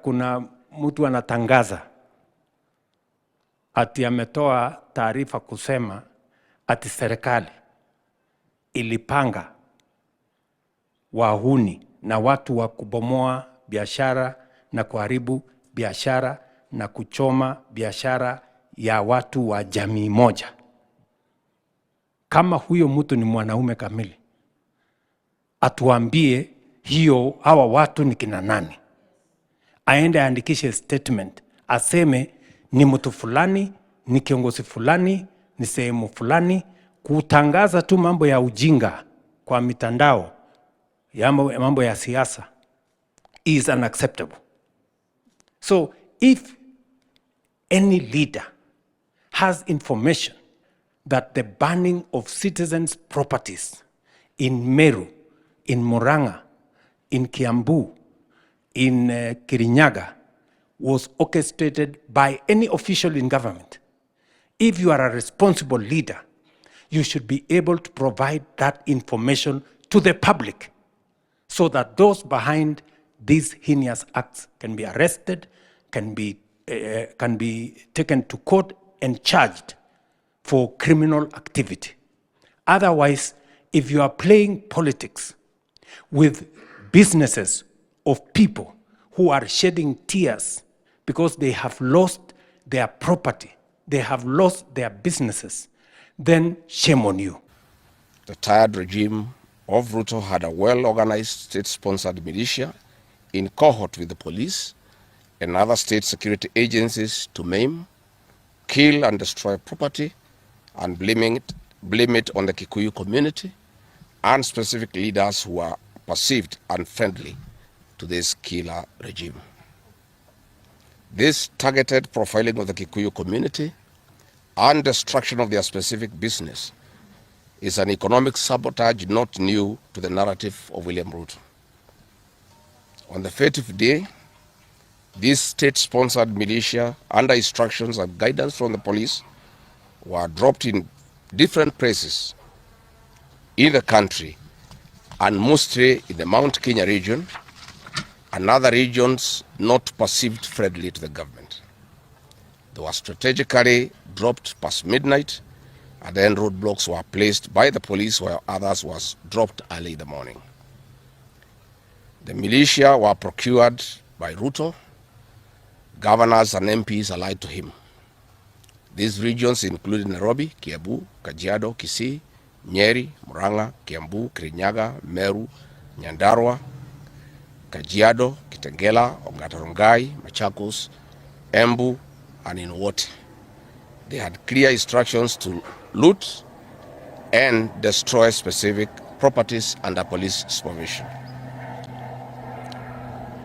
kuna mtu anatangaza ati ametoa taarifa kusema ati serikali ilipanga wahuni na watu wa kubomoa biashara na kuharibu biashara na kuchoma biashara ya watu wa jamii moja. Kama huyo mtu ni mwanaume kamili, atuambie hawa watu ni kina nani. Aende aandikishe statement, aseme ni mtu fulani, ni kiongozi fulani, ni sehemu fulani. Kutangaza tu mambo ya ujinga kwa mitandao ya mambo ya siasa is unacceptable. So if any leader has information that the burning of citizens' properties in Meru, in Murang'a, in Kiambu, in Kirinyaga was orchestrated by any official in government, if you are a responsible leader, you should be able to provide that information to the public so that those behind these heinous acts can be arrested, can be taken to court and charged for criminal activity. Otherwise, if you are playing politics with businesses of people who are shedding tears because they have lost their property, they have lost their businesses, then shame on you. The tired regime of Ruto had a well-organized state-sponsored militia in cohort with the police and other state security agencies to maim, kill and destroy property and blame it on the Kikuyu community and specific leaders who are perceived unfriendly to this killer regime. This targeted profiling of the Kikuyu community and destruction of their specific business is an economic sabotage not new to the narrative of William Ruto. On the 30th day, this state-sponsored militia, under instructions and guidance from the police, were dropped in different places in the country, and mostly in the Mount Kenya region and other regions not perceived friendly to the government. They were strategically dropped past midnight, and then roadblocks were placed by the police while others was dropped early in the morning. The militia were procured by Ruto. Governors and MPs allied to him. These regions included Nairobi, Kiambu, Kajiado, Kisii, Nyeri, Murang'a, Kiambu, Kirinyaga, Meru, Nyandarua, Kajiado, Kitengela, Ongata-Rongai, Machakos, Embu, and in Wote. They had clear instructions to loot and destroy specific properties under police supervision.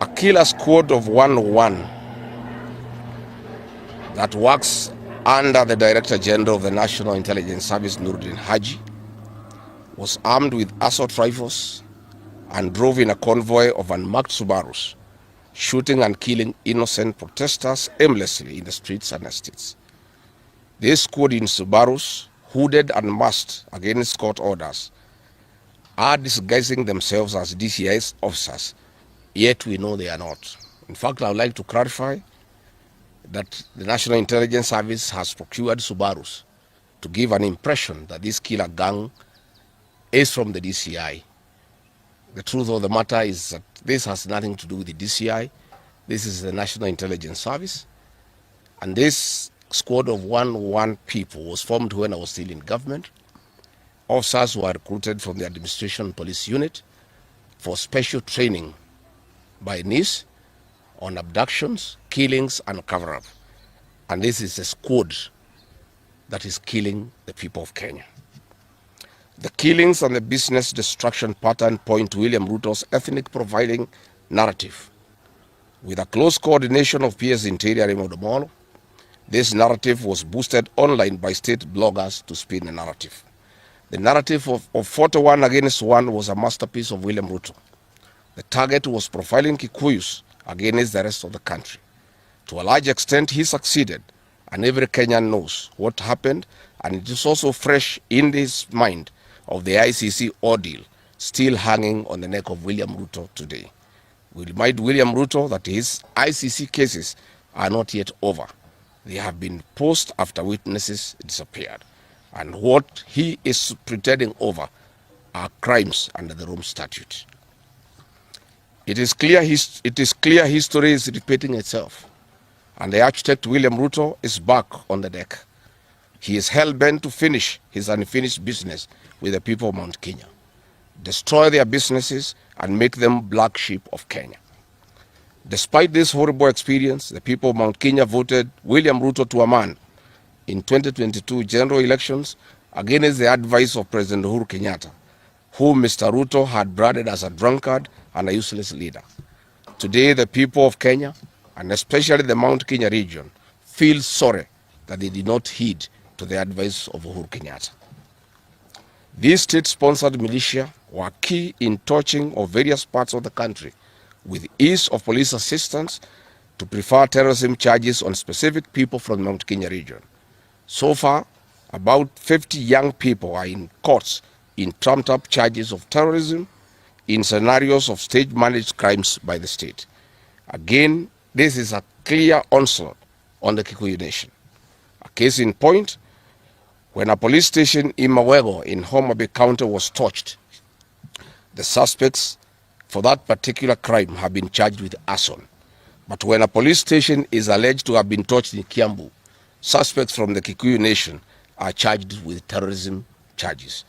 A killer squad of 101 that works under the Director General of the National Intelligence Service, Nuruddin Haji, was armed with assault rifles and drove in a convoy of unmarked Subarus, shooting and killing innocent protesters aimlessly in the streets and estates. They squad in Subarus, hooded and masked against court orders, are disguising themselves as DCI's officers, yet we know they are not. In fact, I would like to clarify that the National Intelligence Service has procured Subarus to give an impression that this killer gang is from the DCI. The truth of the matter is that this has nothing to do with the DCI. This is the National Intelligence Service. And this squad of 101 people was formed when I was still in government. Officers were recruited from the Administration Police Unit for special training by NIS on abductions, killings, and cover-up. And this is a squad that is killing the people of Kenya. The killings and the business destruction pattern point to William Ruto's ethnic profiling narrative. With a close coordination of PS Interior Imodomolo, this narrative was boosted online by state bloggers to spin a narrative. The narrative of 41 against 1 was a masterpiece of William Ruto. The target was profiling Kikuyus against the rest of the country. To a large extent, he succeeded, and every Kenyan knows what happened, and it is also fresh in his mind of the ICC ordeal still hanging on the neck of William Ruto today. We remind William Ruto that his ICC cases are not yet over. They have been paused after witnesses disappeared. And what he is pretending over are crimes under the Rome Statute. It is clear history is repeating itself. And the architect William Ruto is back on the deck. He is hell-bent to finish his unfinished business with the people of Mount Kenya, destroy their businesses and make them black sheep of Kenya. Despite this horrible experience, the people of Mount Kenya voted William Ruto to a man in 2022 general elections against the advice of President Uhuru Kenyatta, whom Mr. Ruto had branded as a drunkard and a useless leader. Today, the people of Kenya, and especially the Mount Kenya region, feel sorry that they did not heed to the advice of Uhuru Kenyatta. These state-sponsored militia were key in touching of various parts of the country with ease of police assistance to prefer terrorism charges on specific people from the Mount Kenya region. So far, about 50 young people are in courts in trumped-up charges of terrorism in scenarios of stage-managed crimes by the state. Again, this is a clear onslaught on the Kikuyu nation. A case in point, when a police station in MWANAUME in Homa Bay County was torched, the suspects for that particular crime have been charged with arson. But when a police station is alleged to have been torched in Kiambu, suspects from the Kikuyu nation are charged with terrorism charges.